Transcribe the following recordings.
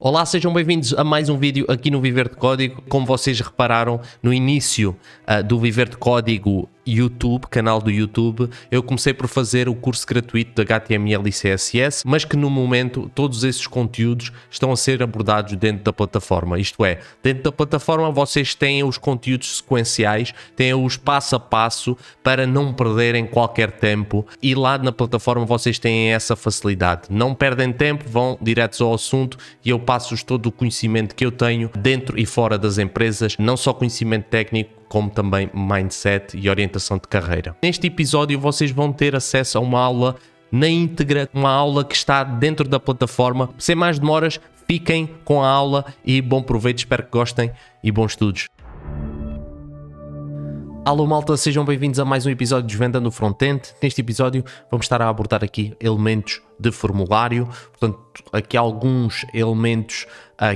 Olá, sejam bem-vindos a mais um vídeo aqui no Viver de Código. Como vocês repararam no início do Viver de Código YouTube, canal do YouTube, eu comecei por fazer o curso gratuito de HTML e CSS, mas que no momento todos esses conteúdos estão a ser abordados dentro da plataforma. Isto é, dentro da plataforma vocês têm os conteúdos sequenciais, têm os passo a passo para não perderem qualquer tempo, e lá na plataforma vocês têm essa facilidade. Não perdem tempo, vão diretos ao assunto e eu passo-vos todo o conhecimento que eu tenho dentro e fora das empresas, não só conhecimento técnico, como também mindset e orientação de carreira. Neste episódio vocês vão ter acesso a uma aula na íntegra, uma aula que está dentro da plataforma. Sem mais demoras, fiquem com a aula e bom proveito, espero que gostem e bons estudos. Alô malta, sejam bem-vindos a mais um episódio de Desvendando o Frontend. Neste episódio vamos estar a abordar aqui elementos de formulário, portanto aqui alguns elementos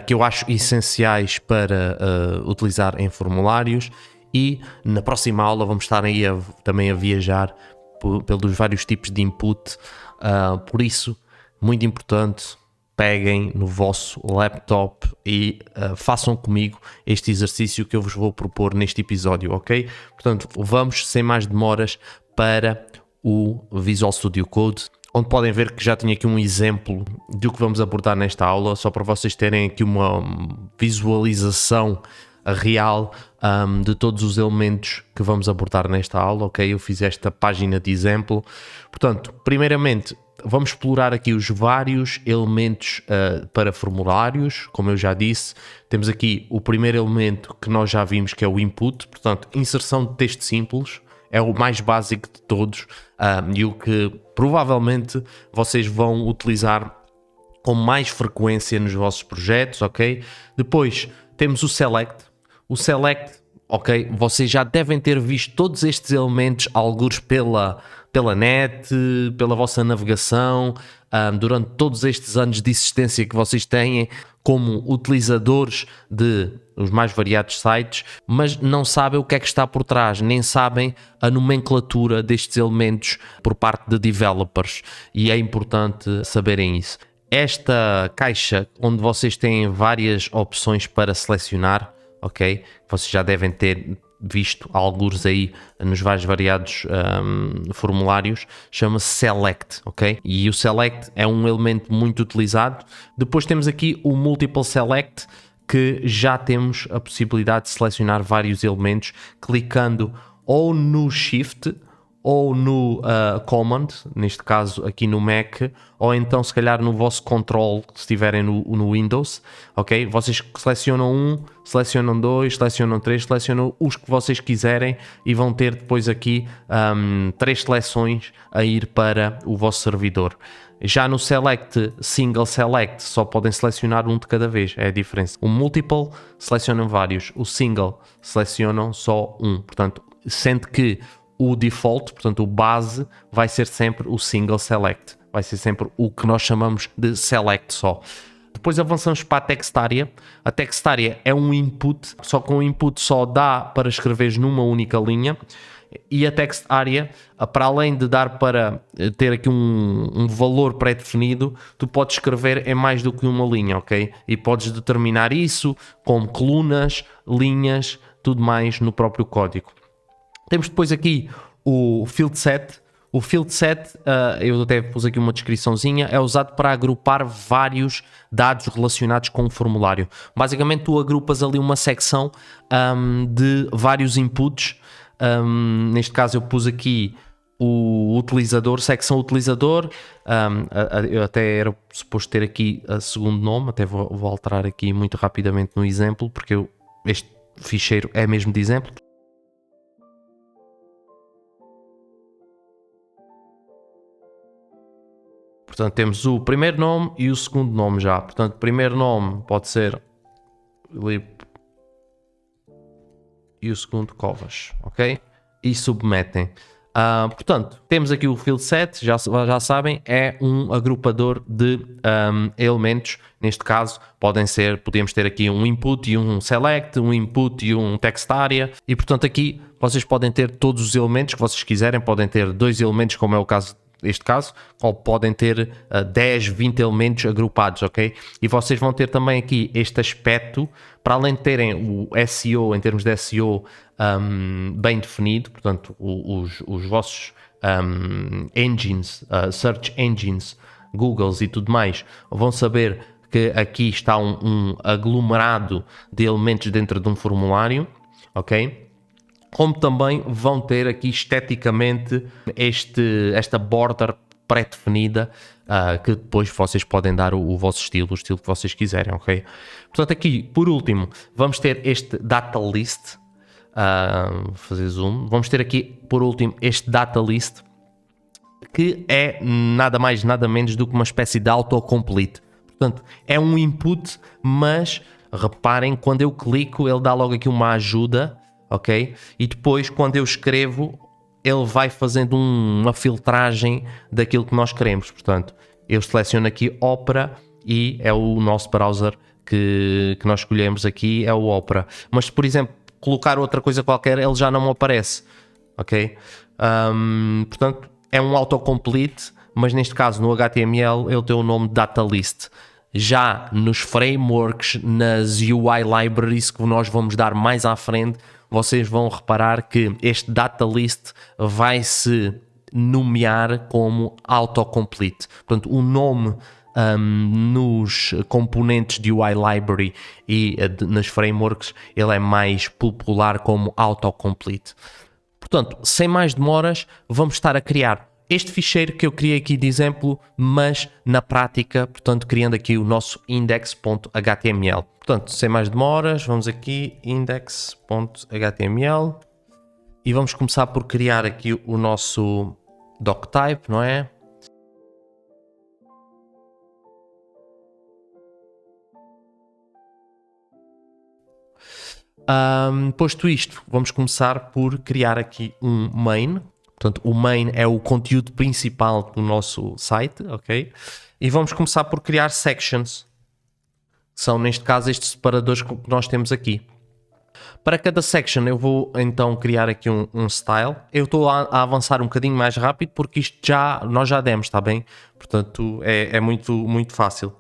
que eu acho essenciais para utilizar em formulários, e na próxima aula vamos estar aí também a viajar pelos vários tipos de input, por isso, muito importante, peguem no vosso laptop e façam comigo este exercício que eu vos vou propor neste episódio, ok? Portanto, vamos sem mais demoras para o Visual Studio Code, onde podem ver que já tenho aqui um exemplo do que vamos abordar nesta aula, só para vocês terem aqui uma visualização real de todos os elementos que vamos abordar nesta aula, ok? Eu fiz esta página de exemplo. Portanto, primeiramente, vamos explorar aqui os vários elementos para formulários. Como eu já disse, temos aqui o primeiro elemento que nós já vimos, que é o input, portanto, inserção de texto simples, é o mais básico de todos e o que provavelmente vocês vão utilizar com mais frequência nos vossos projetos, ok? Depois temos o select. O select, ok, vocês já devem ter visto todos estes elementos algures pela net, pela vossa navegação, durante todos estes anos de existência que vocês têm como utilizadores de os mais variados sites, mas não sabem o que é que está por trás, nem sabem a nomenclatura destes elementos por parte de developers, e é importante saberem isso. Esta caixa onde vocês têm várias opções para selecionar, ok? Vocês já devem ter visto alguns aí nos vários variados formulários, chama-se Select, ok? E o Select é um elemento muito utilizado. Depois temos aqui o Multiple Select, que já temos a possibilidade de selecionar vários elementos clicando ou no Shift ou no Command, neste caso aqui no Mac, ou então se calhar no vosso Control, se estiverem no Windows, ok? Vocês selecionam um, selecionam dois, selecionam três, selecionam os que vocês quiserem e vão ter depois aqui 3 seleções a ir para o vosso servidor. Já no Select, Single Select, só podem selecionar um de cada vez, é a diferença. O Multiple selecionam vários, o Single selecionam só um, portanto, sendo que o default, portanto o base, vai ser sempre o single select, vai ser sempre o que nós chamamos de select só. Depois avançamos para a text area. A text area é um input, só que um input só dá para escrever numa única linha, e a text area, para além de dar para ter aqui um valor pré-definido, tu podes escrever em mais do que uma linha, ok? E podes determinar isso como colunas, linhas, tudo mais no próprio código. Temos depois aqui o field set. O field set, eu até pus aqui uma descriçãozinha, é usado para agrupar vários dados relacionados com o formulário. Basicamente tu agrupas ali uma secção de vários inputs. Neste caso eu pus aqui o utilizador, secção utilizador. Eu até era suposto ter aqui a segundo nome, até vou alterar aqui muito rapidamente no exemplo, porque este ficheiro é mesmo de exemplo. Portanto, temos o primeiro nome e o segundo nome já. Portanto, o primeiro nome pode ser Filipe e o segundo Covas, ok? E submetem. Portanto, temos aqui o field set, já sabem, é um agrupador de elementos. Neste caso, podemos ter aqui um input e um select, um input e um text area. E, portanto, aqui vocês podem ter todos os elementos que vocês quiserem. Podem ter 2 elementos, como é o caso neste caso, ou podem ter 10, 20 elementos agrupados, ok? E vocês vão ter também aqui este aspecto, para além de terem o SEO, em termos de SEO, bem definido, portanto, os vossos engines, search engines, Googles e tudo mais, vão saber que aqui está um aglomerado de elementos dentro de um formulário, ok? Como também vão ter aqui esteticamente esta border pré-definida, que depois vocês podem dar o vosso estilo, o estilo que vocês quiserem, ok? Portanto, aqui, por último, vamos ter este data list, vou fazer zoom, vamos ter aqui, por último, este data list, que é nada mais, nada menos do que uma espécie de autocomplete. Portanto, é um input, mas reparem, quando eu clico, ele dá logo aqui uma ajuda, ok? E depois, quando eu escrevo, ele vai fazendo uma filtragem daquilo que nós queremos. Portanto, eu seleciono aqui Opera e é o nosso browser que nós escolhemos aqui, é o Opera. Mas, por exemplo, colocar outra coisa qualquer, ele já não me aparece, ok? Portanto, é um autocomplete, mas neste caso no HTML ele tem o nome Data List. Já nos frameworks, nas UI libraries que nós vamos dar mais à frente, vocês vão reparar que este Data List vai se nomear como autocomplete. Portanto, o nome nos componentes de UI library e nas frameworks, ele é mais popular como autocomplete. Portanto, sem mais demoras, vamos estar a criar este ficheiro que eu criei aqui de exemplo, mas na prática, portanto, criando aqui o nosso index.html. Portanto, sem mais demoras, vamos aqui, index.html, e vamos começar por criar aqui o nosso doctype, não é? Posto isto, vamos começar por criar aqui um main. Portanto, o main é o conteúdo principal do nosso site, ok? E vamos começar por criar sections. São, neste caso, estes separadores que nós temos aqui. Para cada section eu vou então criar aqui um style. Eu estou a avançar um bocadinho mais rápido porque isto nós já demos, está bem? Portanto, é muito, muito fácil.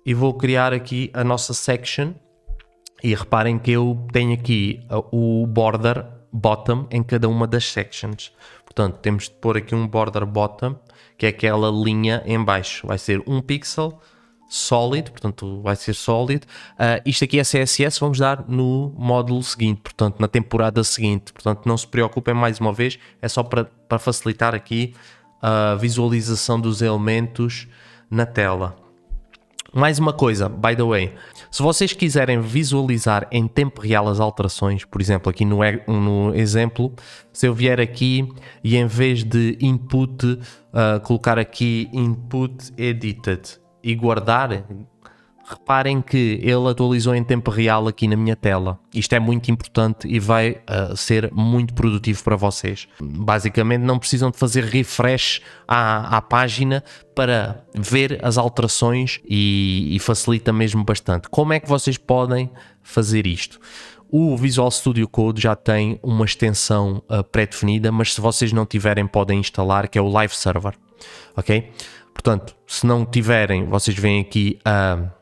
E vou criar aqui a nossa section. E reparem que eu tenho aqui o border bottom em cada uma das sections. Portanto, temos de pôr aqui um border bottom, que é aquela linha em baixo. Vai ser 1 pixel, solid, portanto vai ser solid. Isto aqui é CSS, vamos dar no módulo seguinte, portanto na temporada seguinte. Portanto, não se preocupem, mais uma vez, é só para facilitar aqui a visualização dos elementos na tela. Mais uma coisa, by the way, se vocês quiserem visualizar em tempo real as alterações, por exemplo, aqui no exemplo, se eu vier aqui e em vez de input, colocar aqui input edited e guardar, reparem que ele atualizou em tempo real aqui na minha tela. Isto é muito importante e vai ser muito produtivo para vocês. Basicamente não precisam de fazer refresh à página para ver as alterações e facilita mesmo bastante. Como é que vocês podem fazer isto? O Visual Studio Code já tem uma extensão pré-definida, mas se vocês não tiverem podem instalar, que é o Live Server, ok? Portanto, se não tiverem, vocês vêm aqui a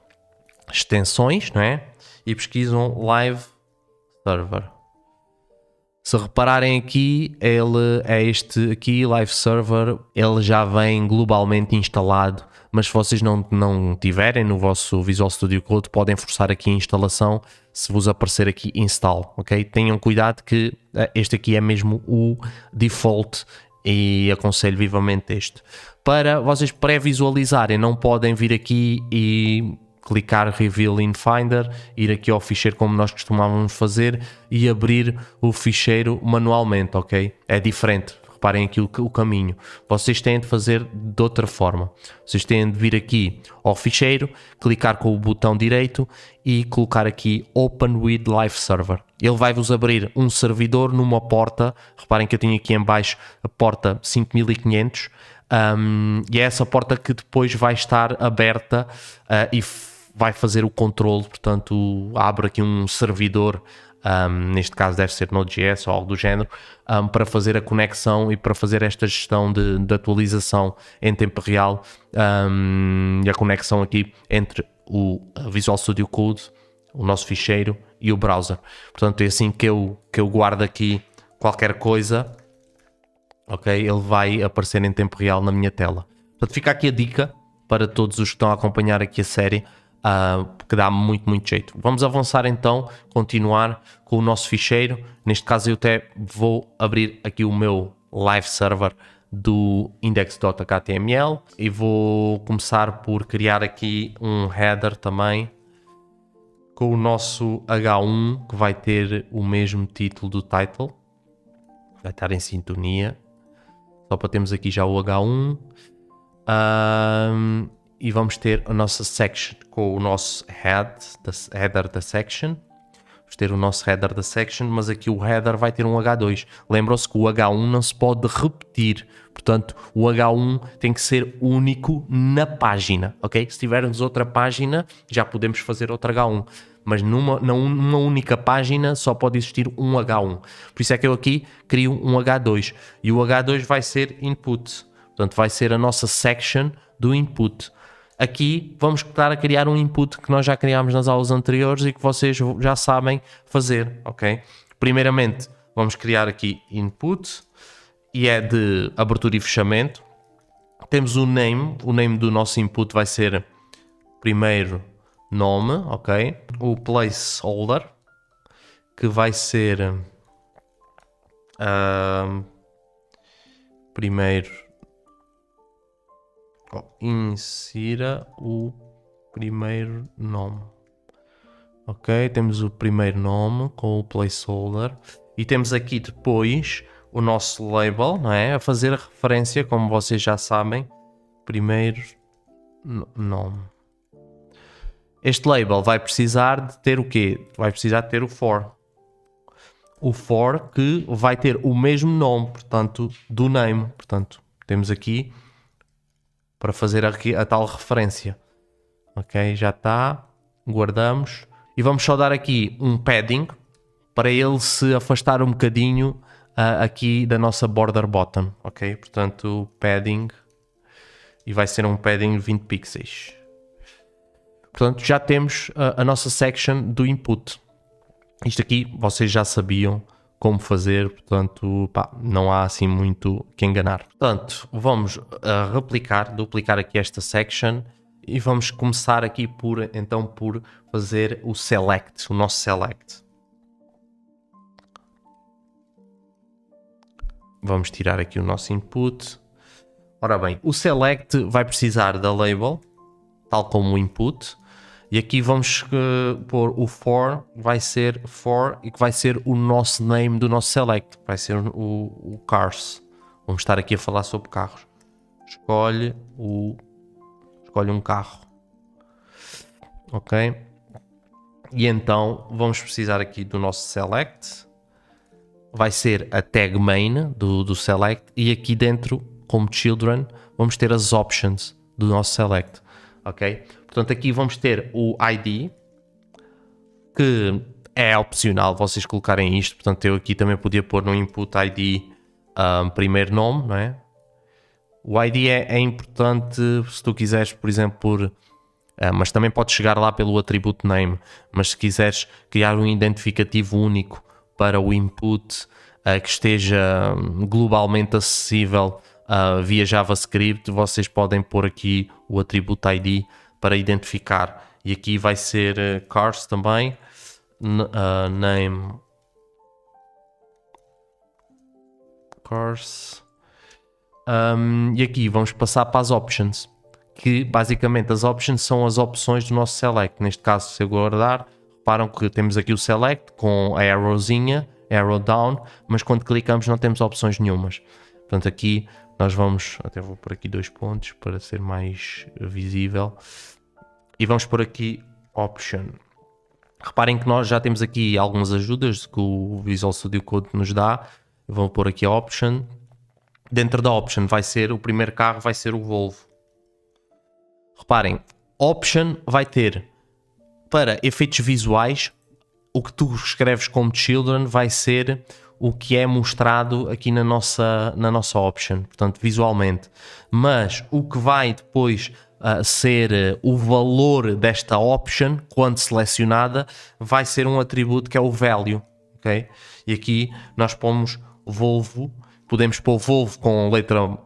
extensões, não é? E pesquisam Live Server. Se repararem aqui, ele é este aqui, Live Server, ele já vem globalmente instalado, mas se vocês não tiverem no vosso Visual Studio Code, podem forçar aqui a instalação se vos aparecer aqui Install, ok? Tenham cuidado que este aqui é mesmo o default e aconselho vivamente este. Para vocês pré-visualizarem, não podem vir aqui e clicar Reveal in Finder, ir aqui ao ficheiro como nós costumávamos fazer e abrir o ficheiro manualmente, ok? É diferente, reparem aqui o caminho. Vocês têm de fazer de outra forma. Vocês têm de vir aqui ao ficheiro, clicar com o botão direito e colocar aqui Open with Live Server. Ele vai-vos abrir um servidor numa porta, reparem que eu tenho aqui em baixo a porta 5500, e é essa porta que depois vai estar aberta e vai fazer o controle, portanto abre aqui um servidor neste caso deve ser Node.js ou algo do género, para fazer a conexão e para fazer esta gestão de atualização em tempo real, e a conexão aqui entre o Visual Studio Code, o nosso ficheiro e o browser. Portanto, é assim que eu guardo aqui qualquer coisa, ok? Ele vai aparecer em tempo real na minha tela. Portanto, fica aqui a dica para todos os que estão a acompanhar aqui a série, que dá muito jeito. Vamos avançar então, continuar com o nosso ficheiro. Neste caso eu até vou abrir aqui o meu live server do index.html e vou começar por criar aqui um header também com o nosso H1, que vai ter o mesmo título do title, vai estar em sintonia, só para termos aqui já o H1. E vamos ter a nossa section com o nosso header da section. Vamos ter o nosso header da section, mas aqui o header vai ter um H2. Lembram-se que o H1 não se pode repetir, portanto o H1 tem que ser único na página, ok? Se tivermos outra página já podemos fazer outro H1, mas numa única página só pode existir um H1. Por isso é que eu aqui crio um H2 e o H2 vai ser input, portanto vai ser a nossa section do input. Aqui vamos estar a criar um input que nós já criámos nas aulas anteriores e que vocês já sabem fazer, ok? Primeiramente vamos criar aqui input e é de abertura e fechamento. Temos o name do nosso input vai ser primeiro nome, ok? O placeholder que vai ser primeiro, insira o primeiro nome, ok? Temos o primeiro nome com o placeholder e temos aqui depois o nosso label, não é? A fazer a referência, como vocês já sabem, primeiro nome. Este label vai precisar de ter o quê? Vai precisar de ter o for. O for que vai ter o mesmo nome, portanto, do name. Portanto, temos aqui para fazer aqui a tal referência. Ok, já está. Guardamos. E vamos só dar aqui um padding para ele se afastar um bocadinho aqui da nossa border bottom. Ok, portanto, padding. E vai ser um padding 20 pixels. Portanto, já temos a nossa section do input. Isto aqui vocês já sabiam como fazer, portanto, não há assim muito que enganar. Portanto, vamos duplicar aqui esta section e vamos começar aqui por fazer o select, o nosso select. Vamos tirar aqui o nosso input. Ora bem, o select vai precisar da label, tal como o input. E aqui vamos pôr o for, vai ser for e que vai ser o nosso name do nosso select, vai ser o cars. Vamos estar aqui a falar sobre carros. Escolhe um carro, ok? E então vamos precisar aqui do nosso select, vai ser a tag main do select e aqui dentro, como children, vamos ter as options do nosso select, ok? Portanto, aqui vamos ter o ID, que é opcional vocês colocarem isto. Portanto, eu aqui também podia pôr no input ID primeiro nome, não é? O ID é importante se tu quiseres, por exemplo, mas também podes chegar lá pelo atributo name. Mas se quiseres criar um identificativo único para o input que esteja globalmente acessível via JavaScript, vocês podem pôr aqui o atributo ID para identificar, e aqui vai ser cars também, name cars, e aqui vamos passar para as options, que basicamente as options são as opções do nosso select. Neste caso, se eu guardar, reparam que temos aqui o select com a arrowzinha, arrow down, mas quando clicamos não temos opções nenhumas. Portanto, aqui nós vamos, até vou pôr aqui 2 pontos para ser mais visível. E vamos por aqui option. Reparem que nós já temos aqui algumas ajudas que o Visual Studio Code nos dá. Vou pôr aqui a option. Dentro da option vai ser, o primeiro carro vai ser o Volvo. Reparem, option vai ter para efeitos visuais o que tu escreves como children vai ser o que é mostrado aqui na nossa option, portanto visualmente, mas o que vai depois ser o valor desta option quando selecionada vai ser um atributo que é o value, ok? E aqui nós pomos Volvo, podemos pôr Volvo com letra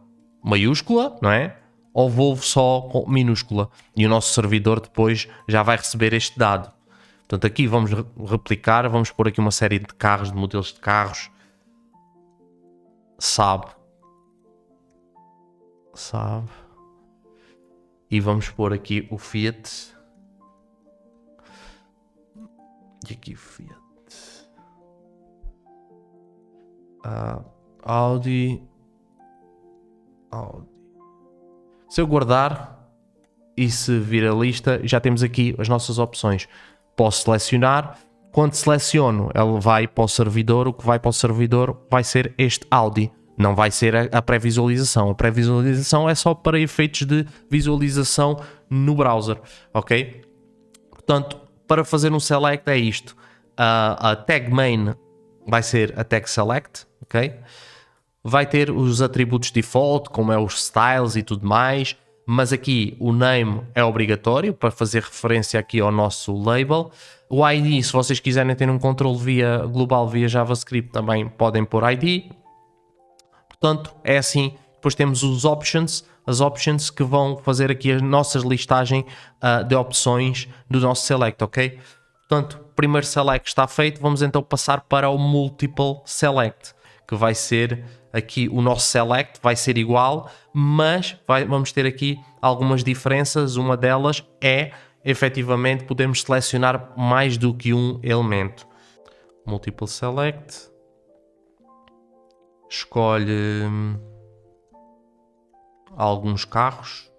maiúscula, não é? Ou Volvo só com minúscula, e o nosso servidor depois já vai receber este dado. Portanto, aqui vamos replicar, vamos pôr aqui uma série de carros, de modelos de carros. Saab. E vamos pôr aqui o Fiat. E aqui o Fiat. Audi. Se eu guardar e se vir a lista, já temos aqui as nossas opções. Posso selecionar. Quando seleciono, ele vai para o servidor. O que vai para o servidor vai ser este Audi. Não vai ser a pré-visualização. A pré-visualização é só para efeitos de visualização no browser, ok? Portanto, para fazer um select é isto. A tag main vai ser a tag select, ok? Vai ter os atributos default, como é os styles e tudo mais, mas aqui o name é obrigatório para fazer referência aqui ao nosso label. O ID, se vocês quiserem ter um controle global via JavaScript, também podem pôr ID. Portanto, é assim. Depois temos os options, as options que vão fazer aqui a nossa listagem de opções do nosso select, ok? Portanto, o primeiro select está feito, vamos então passar para o multiple select, que vai ser aqui o nosso select, vai ser igual, mas vamos ter aqui algumas diferenças. Uma delas é, efetivamente, podemos selecionar mais do que um elemento. Multiple select. Escolhe alguns carros.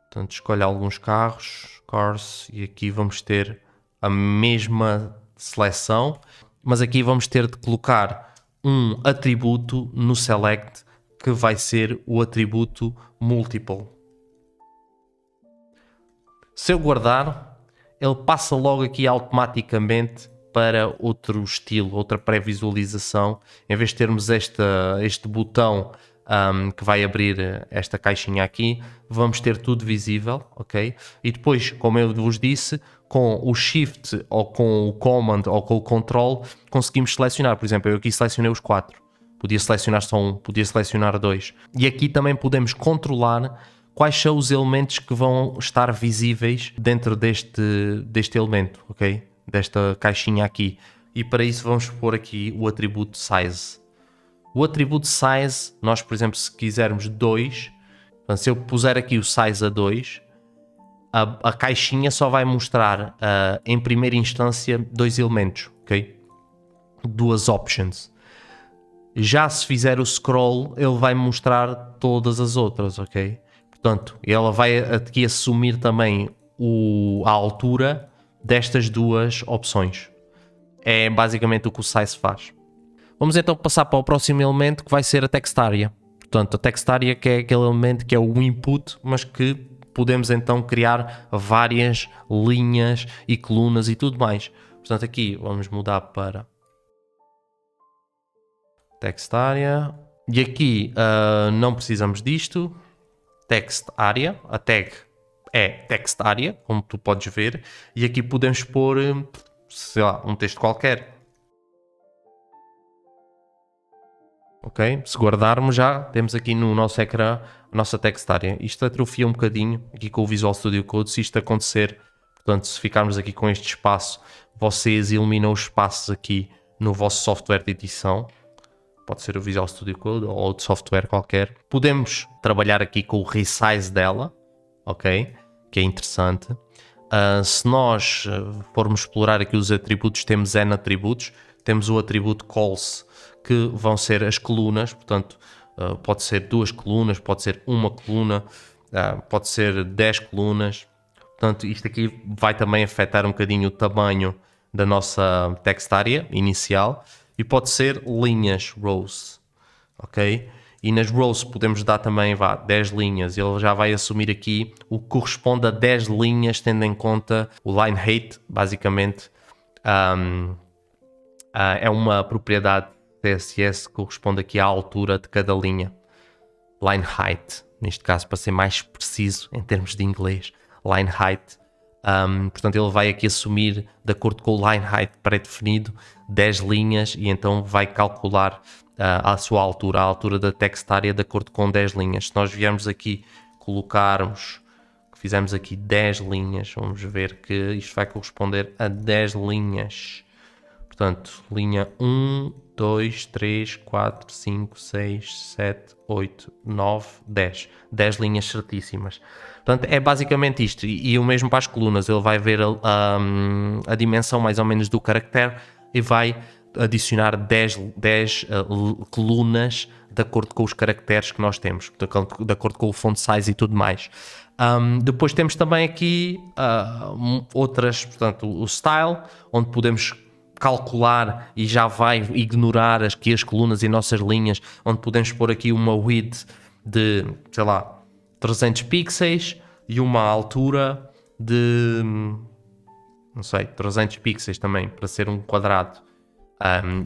Portanto, escolhe alguns carros, cars, e aqui vamos ter a mesma seleção, mas aqui vamos ter de colocar um atributo no select que vai ser o atributo multiple. Se eu guardar, ele passa logo aqui automaticamente para outro estilo, outra pré-visualização. Em vez de termos este botão que vai abrir esta caixinha aqui, vamos ter tudo visível, ok? E depois, como eu vos disse, com o Shift ou com o Command ou com o Control, conseguimos selecionar. Por exemplo, eu aqui selecionei os 4. Podia selecionar só um, podia selecionar 2. E aqui também podemos controlar quais são os elementos que vão estar visíveis dentro deste elemento, ok? Desta caixinha aqui. E para isso vamos pôr aqui o atributo size. O atributo size, nós por exemplo, se quisermos 2, se eu puser aqui o size a 2, a caixinha só vai mostrar em primeira instância 2 elementos, ok? 2 options. Já se fizer o scroll, ele vai mostrar todas as outras, ok? Portanto, ela vai aqui assumir também a altura destas duas opções. É basicamente o que o size faz. Vamos então passar para o próximo elemento, que vai ser a text area. Portanto, a text area que é aquele elemento que é o input, mas que podemos então criar várias linhas e colunas e tudo mais. Portanto, aqui vamos mudar para text area. E aqui não precisamos disto. Text area, a tag é text area, como tu podes ver, e aqui podemos pôr, sei lá, um texto qualquer. Ok? Se guardarmos, já temos aqui no nosso ecrã a nossa text area. Isto atrofia um bocadinho aqui com o Visual Studio Code, se isto acontecer. Portanto, se ficarmos aqui com este espaço, vocês eliminam os espaços aqui no vosso software de edição. Pode ser o Visual Studio Code ou outro software qualquer. Podemos trabalhar aqui com o resize dela, ok? Que é interessante. Se nós formos explorar aqui os atributos, temos N atributos. Temos o atributo calls, que vão ser as colunas. Portanto, pode ser 2 colunas, pode ser uma coluna, pode ser 10 colunas. Portanto, isto aqui vai também afetar um bocadinho o tamanho da nossa text area inicial. E pode ser linhas, rows, ok? E nas rows podemos dar também 10 linhas. Ele já vai assumir aqui o que corresponde a 10 linhas, tendo em conta o line height, basicamente. É uma propriedade CSS que corresponde aqui à altura de cada linha. Line height, neste caso, para ser mais preciso em termos de inglês. Line height. Portanto, ele vai aqui assumir, de acordo com o line height pré-definido, 10 linhas e então vai calcular a sua altura, a altura da text area de acordo com 10 linhas. Se nós viermos aqui colocarmos, fizemos aqui 10 linhas, vamos ver que isto vai corresponder a 10 linhas. Portanto, linha 1, 2, 3, 4, 5, 6, 7, 8, 9, 10. 10 linhas certíssimas. Portanto, é basicamente isto. E o mesmo para as colunas. Ele vai ver a dimensão mais ou menos do caractere e vai adicionar 10 colunas de acordo com os caracteres que nós temos, de acordo com o font size e tudo mais. Depois temos também aqui outras, portanto, o style, onde podemos calcular e já vai ignorar as colunas e nossas linhas, onde podemos pôr aqui uma width de, sei lá, 300 pixels e uma altura de, não sei, 300 pixels também, para ser um quadrado.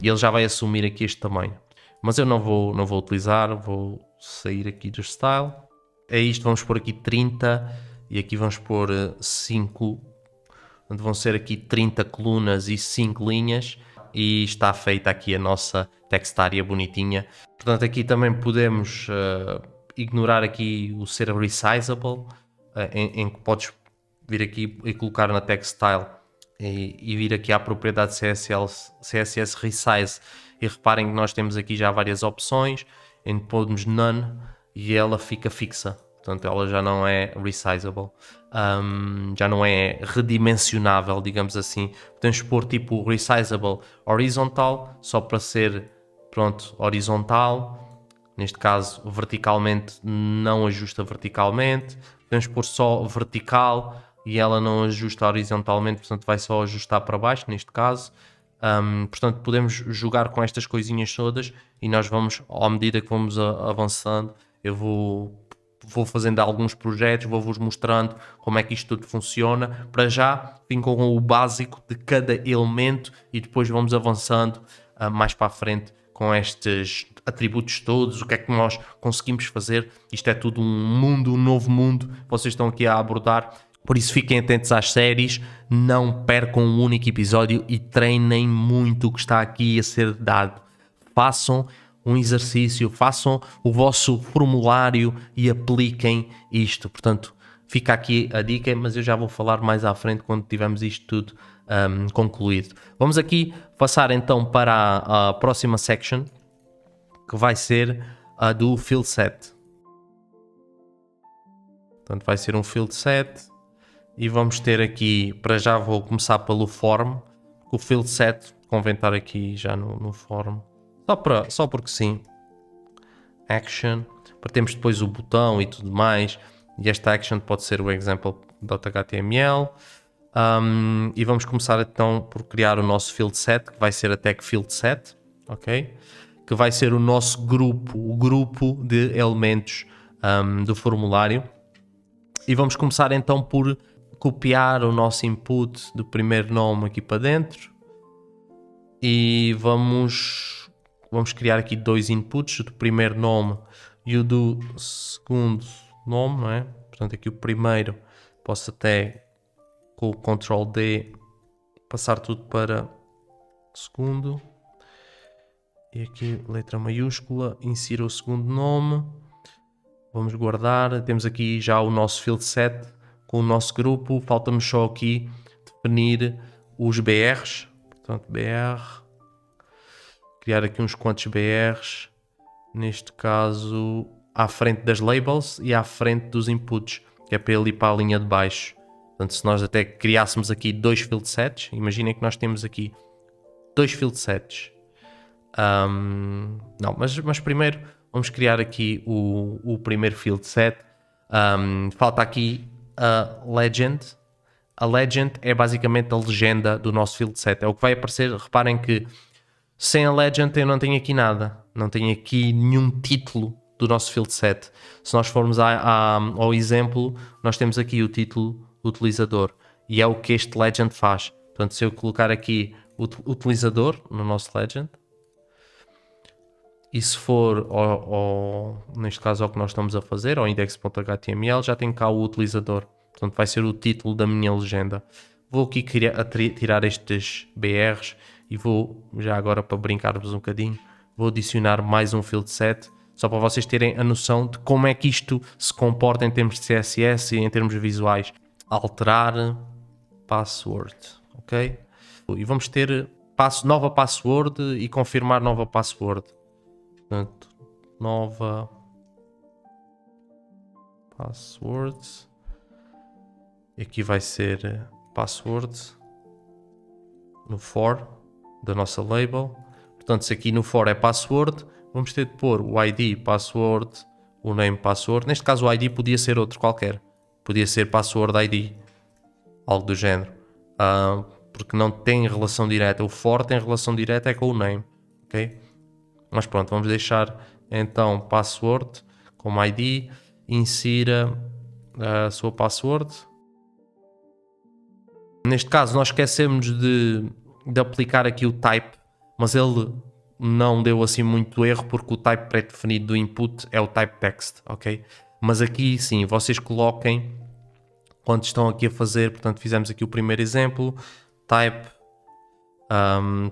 Ele já vai assumir aqui este tamanho. Mas eu não vou utilizar, vou sair aqui do style. É isto, vamos pôr aqui 30 e aqui vamos pôr 5. Onde vão ser aqui 30 colunas e 5 linhas e está feita aqui a nossa text area bonitinha. Portanto, aqui também podemos ignorar aqui o ser resizable, em que podes vir aqui e colocar na text style e vir aqui à propriedade CSS Resize. E reparem que nós temos aqui já várias opções, em que podemos none e ela fica fixa. Portanto, ela já não é resizable, já não é redimensionável, digamos assim. Podemos pôr tipo resizable horizontal, só para ser, pronto, horizontal. Neste caso, verticalmente não ajusta verticalmente. Podemos pôr só vertical e ela não ajusta horizontalmente, portanto vai só ajustar para baixo, neste caso. Portanto, podemos jogar com estas coisinhas todas e nós vamos, à medida que vamos avançando, eu vou fazendo alguns projetos, vou-vos mostrando como é que isto tudo funciona. Para já, vim com o básico de cada elemento e depois vamos avançando mais para a frente com estes atributos todos, o que é que nós conseguimos fazer. Isto é tudo um novo mundo, vocês estão aqui a abordar. Por isso fiquem atentos às séries, não percam um único episódio e treinem muito o que está aqui a ser dado. Façam um exercício, façam o vosso formulário e apliquem isto. Portanto, fica aqui a dica, mas eu já vou falar mais à frente quando tivermos isto tudo concluído. Vamos aqui passar então para a próxima section, que vai ser a do field set. Portanto, vai ser um field set e vamos ter aqui, para já vou começar pelo form, o field set, convém estar aqui já no form. Só porque sim. Action. Para termos depois o botão e tudo mais. E esta action pode ser o example.html. E vamos começar então por criar o nosso field set, que vai ser a tag field set. Ok? Que vai ser o nosso grupo, o grupo de elementos do formulário. E vamos começar então por copiar o nosso input do primeiro nome aqui para dentro. E vamos criar aqui dois inputs, o do primeiro nome e o do segundo nome, não é? Portanto, aqui o primeiro posso até com o Ctrl D passar tudo para o segundo. E aqui letra maiúscula, insira o segundo nome. Vamos guardar. Temos aqui já o nosso field set com o nosso grupo. Falta-nos só aqui definir os BRs. Portanto, BR. Criar aqui uns quantos BRs, neste caso à frente das labels e à frente dos inputs, que é para ele ir para a linha de baixo. Portanto, se nós até criássemos aqui dois field sets, imaginem que nós temos aqui dois field sets. Não, mas primeiro vamos criar aqui o primeiro field set. Falta aqui a legend. A legend é basicamente a legenda do nosso field set. É o que vai aparecer, reparem que sem a legend eu não tenho aqui nada. Não tenho aqui nenhum título do nosso field set. Se nós formos ao exemplo, nós temos aqui o título utilizador e é o que este legend faz. Portanto, se eu colocar aqui o utilizador no nosso legend, e se for, neste caso, ao que nós estamos a fazer, ao index.html, já tem cá o utilizador. Portanto, vai ser o título da minha legenda. Vou aqui tirar estes BRs e vou, já agora para brincarmos um bocadinho, vou adicionar mais um field set, só para vocês terem a noção de como é que isto se comporta em termos de CSS e em termos visuais. Alterar password, ok? E vamos ter nova password e confirmar nova password. Portanto, nova password. E aqui vai ser password no for da nossa label. Portanto, se aqui no for é password, vamos ter de pôr o ID password, o name password. Neste caso o ID podia ser outro qualquer. Podia ser password ID, algo do género. Porque não tem relação direta. O for tem relação direta é com o name, ok? Mas pronto, vamos deixar então password como ID, insira a sua password. Neste caso nós esquecemos de aplicar aqui o type, mas ele não deu assim muito erro porque o type pré-definido do input é o type text, ok? Mas aqui sim, vocês coloquem quando estão aqui a fazer, portanto fizemos aqui o primeiro exemplo, type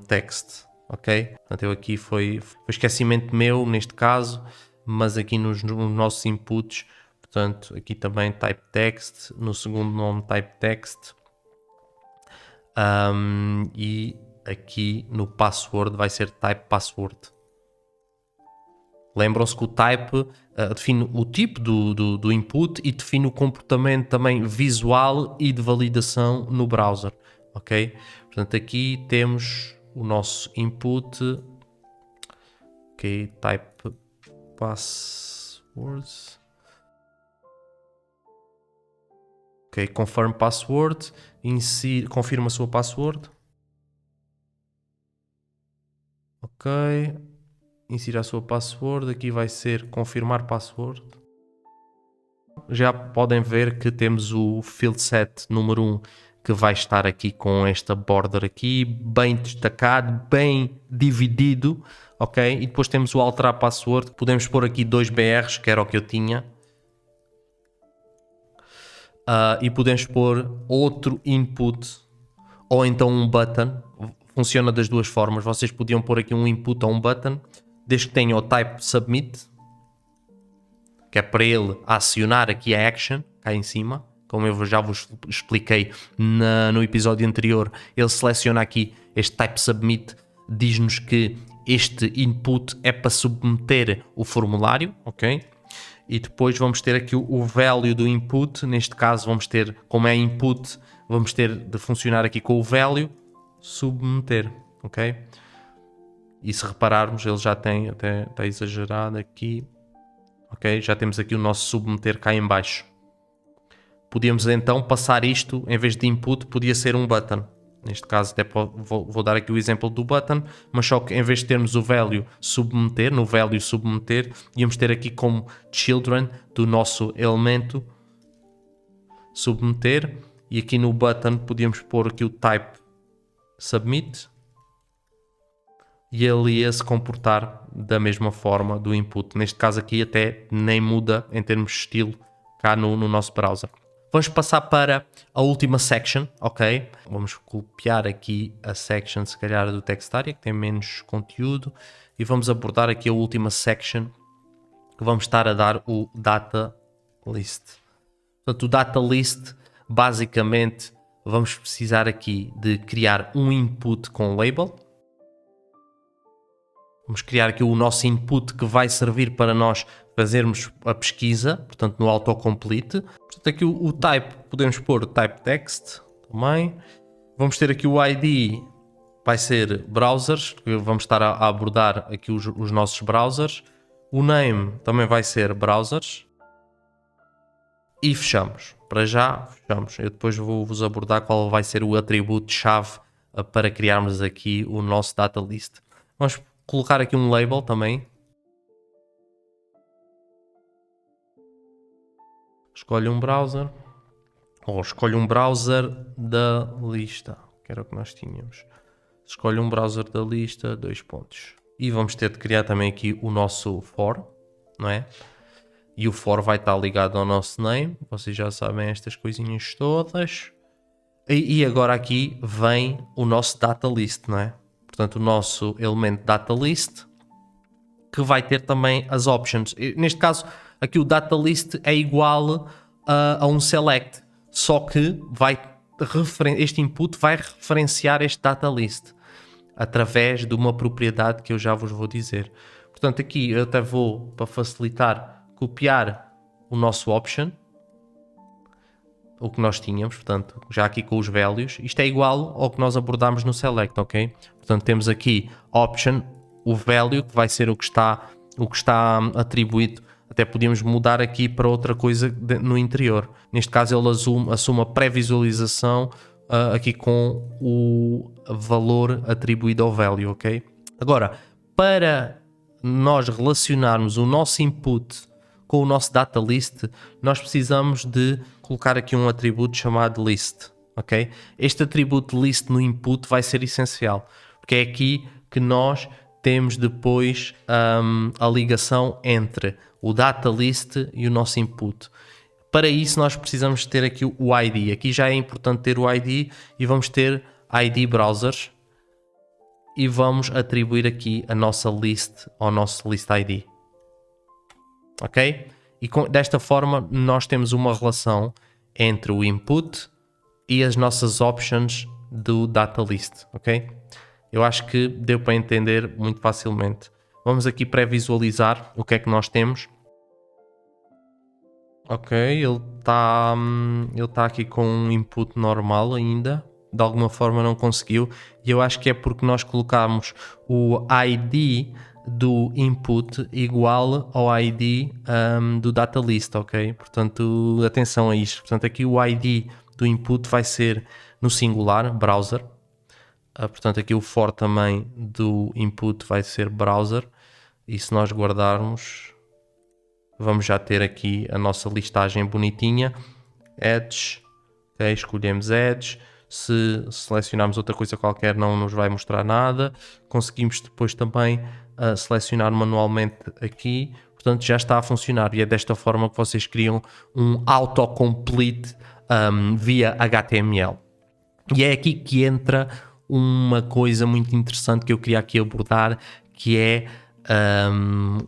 text, ok? Portanto eu aqui foi esquecimento meu neste caso, mas aqui nos nossos inputs, portanto aqui também type text, no segundo nome type text, e aqui no password vai ser type password. Lembram-se que o type define o tipo do input e define o comportamento também visual e de validação no browser, ok? Portanto aqui temos o nosso input, ok, type passwords, ok, confirm password, confirma a sua password, ok, insira a sua password, aqui vai ser confirmar password. Já podem ver que temos o field set número 1 que vai estar aqui com esta border aqui, bem destacado, bem dividido, ok? E depois temos o alterar password, podemos pôr aqui 2 BRs, que era o que eu tinha. E podemos pôr outro input, ou então um button, funciona das duas formas. Vocês podiam pôr aqui um input ou um button, desde que tenha o type submit, que é para ele acionar aqui a action, cá em cima. Como eu já vos expliquei no episódio anterior, ele seleciona aqui este type submit, diz-nos que este input é para submeter o formulário, ok? E depois vamos ter aqui o value do input, neste caso vamos ter, como é input, vamos ter de funcionar aqui com o value, submeter, ok? E se repararmos, ele já tem, até está exagerado aqui, ok? Já temos aqui o nosso submeter cá em baixo. Podíamos então passar isto, em vez de input, podia ser um button. Neste caso até vou dar aqui o exemplo do button, mas só que em vez de termos o value submeter, no value submeter, íamos ter aqui como children do nosso elemento submeter, e aqui no button podíamos pôr aqui o type submit, e ele ia se comportar da mesma forma do input. Neste caso aqui até nem muda em termos de estilo cá no nosso browser. Vamos passar para a última section, ok? Vamos copiar aqui a section, se calhar, do Textaria, que tem menos conteúdo, e vamos abordar aqui a última section, que vamos estar a dar o data list. Portanto, o data list, basicamente, vamos precisar aqui de criar um input com label. Vamos criar aqui o nosso input que vai servir para nós fazermos a pesquisa, portanto no autocomplete. Portanto aqui o type, podemos pôr type text também. Vamos ter aqui o ID, vai ser browsers, vamos estar a abordar aqui os nossos browsers. O name também vai ser browsers. E fechamos. Para já, fechamos. Eu depois vou-vos abordar qual vai ser o atributo-chave para criarmos aqui o nosso data list. Vamos colocar aqui um label também. escolho um browser, ou escolho um browser da lista, que era o que nós tínhamos. Escolho um browser da lista, 2 pontos. E vamos ter de criar também aqui o nosso for, não é? E o for vai estar ligado ao nosso name, vocês já sabem estas coisinhas todas. E agora aqui vem o nosso data list, não é? Portanto, o nosso elemento data list, que vai ter também as options. Neste caso, aqui o data list é igual a um select, só que este input vai referenciar este data list através de uma propriedade que eu já vos vou dizer. Portanto, aqui eu até vou, para facilitar, copiar o nosso option, o que nós tínhamos, portanto, já aqui com os values. Isto é igual ao que nós abordámos no select, ok? Portanto, temos aqui option, o value, que vai ser o que está atribuído. Até podíamos mudar aqui para outra coisa no interior. Neste caso, ele assume a pré-visualização aqui com o valor atribuído ao value, ok? Agora, para nós relacionarmos o nosso input com o nosso data list, nós precisamos de colocar aqui um atributo chamado list, ok? Este atributo list no input vai ser essencial, porque é aqui que nós temos depois a ligação entre o data list e o nosso input. Para isso nós precisamos ter aqui o ID. Aqui já é importante ter o ID e vamos ter ID browsers e vamos atribuir aqui a nossa list ao nosso list ID. Ok? E desta forma nós temos uma relação entre o input e as nossas options do data list, ok? Eu acho que deu para entender muito facilmente. Vamos aqui pré-visualizar o que é que nós temos. Ok, ele está aqui com um input normal ainda. De alguma forma não conseguiu. E eu acho que é porque nós colocamos o ID do input igual ao ID do data list, ok? Portanto, atenção a isto. Portanto, aqui o ID do input vai ser no singular, browser. Portanto, aqui o for também do input vai ser browser. E se nós guardarmos, vamos já ter aqui a nossa listagem bonitinha. Edge, ok? Escolhemos Edge. Se selecionarmos outra coisa qualquer não nos vai mostrar nada. Conseguimos depois também selecionar manualmente aqui, portanto já está a funcionar e é desta forma que vocês criam um autocomplete via HTML. E é aqui que entra uma coisa muito interessante que eu queria aqui abordar, que é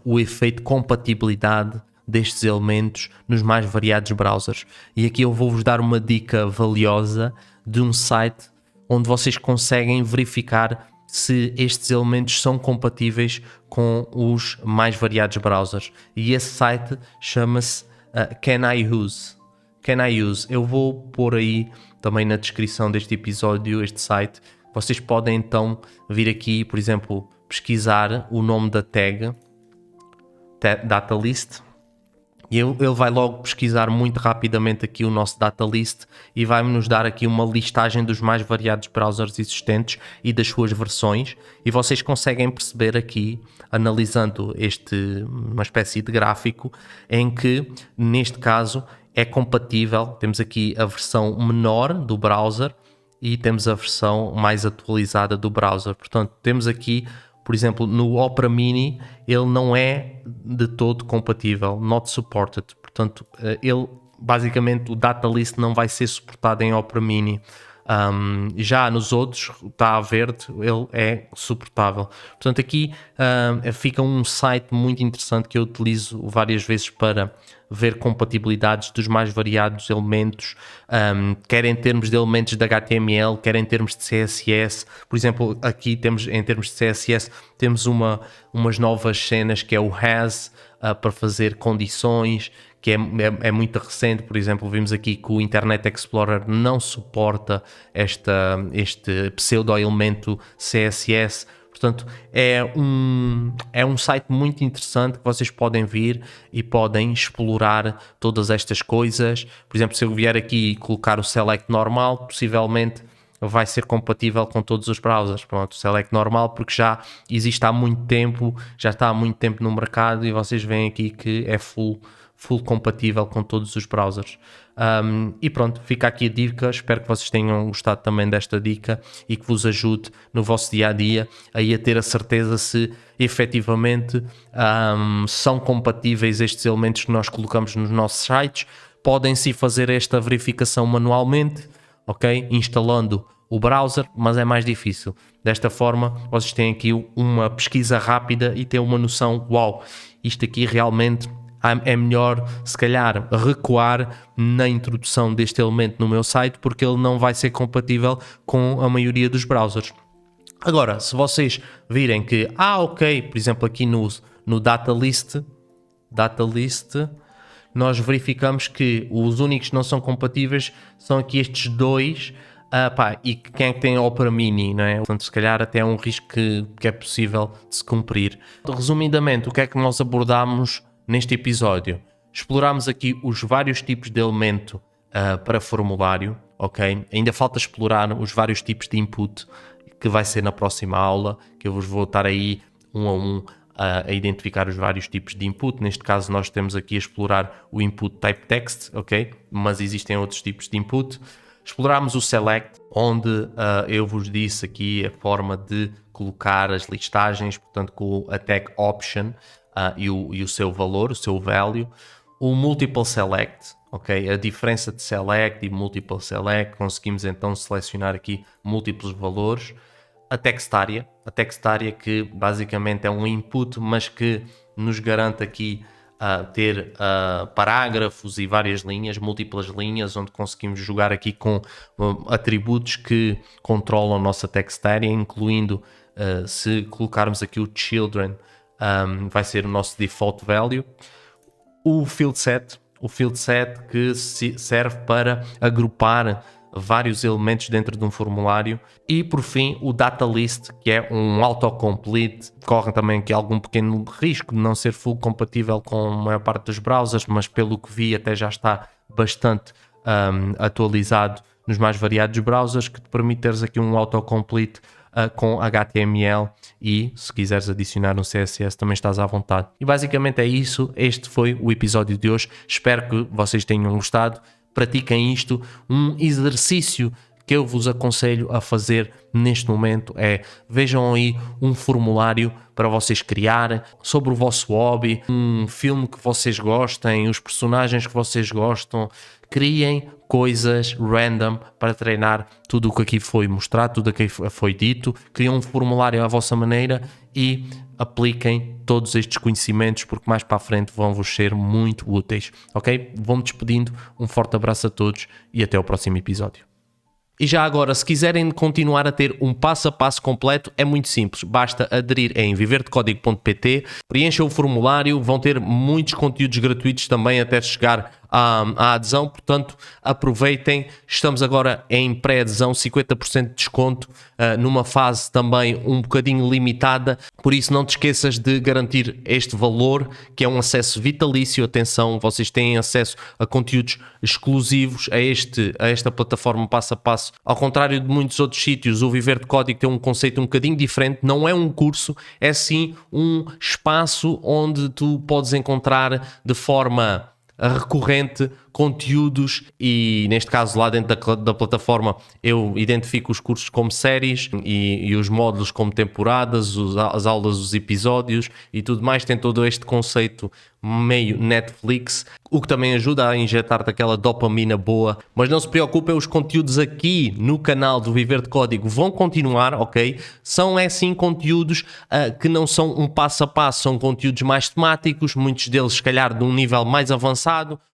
o efeito de compatibilidade destes elementos nos mais variados browsers. E aqui eu vou-vos dar uma dica valiosa de um site onde vocês conseguem verificar se estes elementos são compatíveis com os mais variados browsers. E esse site chama-se Can I Use? Can I Use? Eu vou pôr aí também na descrição deste episódio este site. Vocês podem então vir aqui, por exemplo, pesquisar o nome da tag data list. E ele vai logo pesquisar muito rapidamente aqui o nosso data list e vai-nos dar aqui uma listagem dos mais variados browsers existentes e das suas versões. E vocês conseguem perceber aqui, analisando uma espécie de gráfico, em que, neste caso, é compatível. Temos aqui a versão menor do browser e temos a versão mais atualizada do browser. Portanto, temos aqui, por exemplo, no Opera Mini, ele não é de todo compatível, not supported. Portanto, basicamente o data list não vai ser suportado em Opera Mini. Já nos outros, está a verde, ele é suportável. Portanto, aqui fica um site muito interessante que eu utilizo várias vezes para ver compatibilidades dos mais variados elementos, quer em termos de elementos de HTML, quer em termos de CSS. Por exemplo, aqui temos, em termos de CSS, temos umas novas cenas que é o has, para fazer condições, que é muito recente. Por exemplo, vimos aqui que o Internet Explorer não suporta este pseudo-elemento CSS. Portanto, é um site muito interessante que vocês podem vir e podem explorar todas estas coisas. Por exemplo, se eu vier aqui e colocar o select normal, possivelmente vai ser compatível com todos os browsers. Pronto, o select normal, porque já existe há muito tempo, já está há muito tempo no mercado e vocês veem aqui que é full full compatível com todos os browsers. E pronto, fica aqui a dica. Espero que vocês tenham gostado também desta dica e que vos ajude no vosso dia-a-dia aí a ter a certeza se efetivamente são compatíveis estes elementos que nós colocamos nos nossos sites. Podem-se fazer esta verificação manualmente, ok? Instalando o browser, mas é mais difícil. Desta forma, vocês têm aqui uma pesquisa rápida e têm uma noção, uau, isto aqui realmente é melhor, se calhar, recuar na introdução deste elemento no meu site, porque ele não vai ser compatível com a maioria dos browsers. Agora, se vocês virem que, ok, por exemplo, aqui no data list, nós verificamos que os únicos que não são compatíveis são aqui estes dois, e quem é que tem a Opera Mini, não é? Portanto, se calhar até é um risco que é possível de se cumprir. Resumidamente, o que é que nós abordamos neste episódio? Explorámos aqui os vários tipos de elemento para formulário, ok? Ainda falta explorar os vários tipos de input, que vai ser na próxima aula, que eu vos vou estar aí um a um a identificar os vários tipos de input. Neste caso nós temos aqui a explorar o input type text, ok? Mas existem outros tipos de input. Explorámos o select, onde eu vos disse aqui a forma de colocar as listagens, portanto com a tag option e o seu valor, o seu value. O multiple select, ok? A diferença de select e multiple select, conseguimos então selecionar aqui múltiplos valores. A text area que basicamente é um input, mas que nos garante aqui ter parágrafos e várias linhas, múltiplas linhas, onde conseguimos jogar aqui com atributos que controlam a nossa text area, incluindo se colocarmos aqui o children, vai ser o nosso default value. O field set que serve para agrupar vários elementos dentro de um formulário. E por fim o data list, que é um autocomplete, corre também aqui algum pequeno risco de não ser full compatível com a maior parte dos browsers, mas pelo que vi até já está bastante atualizado nos mais variados browsers, que te permite teres aqui um autocomplete com HTML, e se quiseres adicionar um CSS também estás à vontade. E basicamente é isso. Este foi o episódio de hoje. Espero que vocês tenham gostado. Pratiquem isto. Um exercício que eu vos aconselho a fazer neste momento é: vejam aí um formulário para vocês criarem sobre o vosso hobby, um filme que vocês gostem, os personagens que vocês gostam. Criem coisas random para treinar tudo o que aqui foi mostrado, tudo o que foi dito. Criem um formulário à vossa maneira e apliquem todos estes conhecimentos, porque mais para a frente vão-vos ser muito úteis, ok? Vou-me despedindo, um forte abraço a todos e até ao próximo episódio. E já agora, se quiserem continuar a ter um passo a passo completo, é muito simples. Basta aderir em viverdecódigo.pt, preencham o formulário, vão ter muitos conteúdos gratuitos também até chegar à adesão. Portanto, aproveitem. Estamos agora em pré-adesão, 50% de desconto, numa fase também um bocadinho limitada. Por isso, não te esqueças de garantir este valor, que é um acesso vitalício. Atenção, vocês têm acesso a conteúdos exclusivos a esta plataforma passo a passo. Ao contrário de muitos outros sítios, o Viver de Código tem um conceito um bocadinho diferente. Não é um curso, é sim um espaço onde tu podes encontrar de forma recorrente conteúdos, e neste caso lá dentro da plataforma eu identifico os cursos como séries e os módulos como temporadas, as aulas, os episódios e tudo mais. Tem todo este conceito meio Netflix, o que também ajuda a injetar-te aquela dopamina boa. Mas não se preocupem, os conteúdos aqui no canal do Viver de Código vão continuar, ok? São sim conteúdos que não são um passo a passo, são conteúdos mais temáticos, muitos deles se calhar de um nível mais avançado,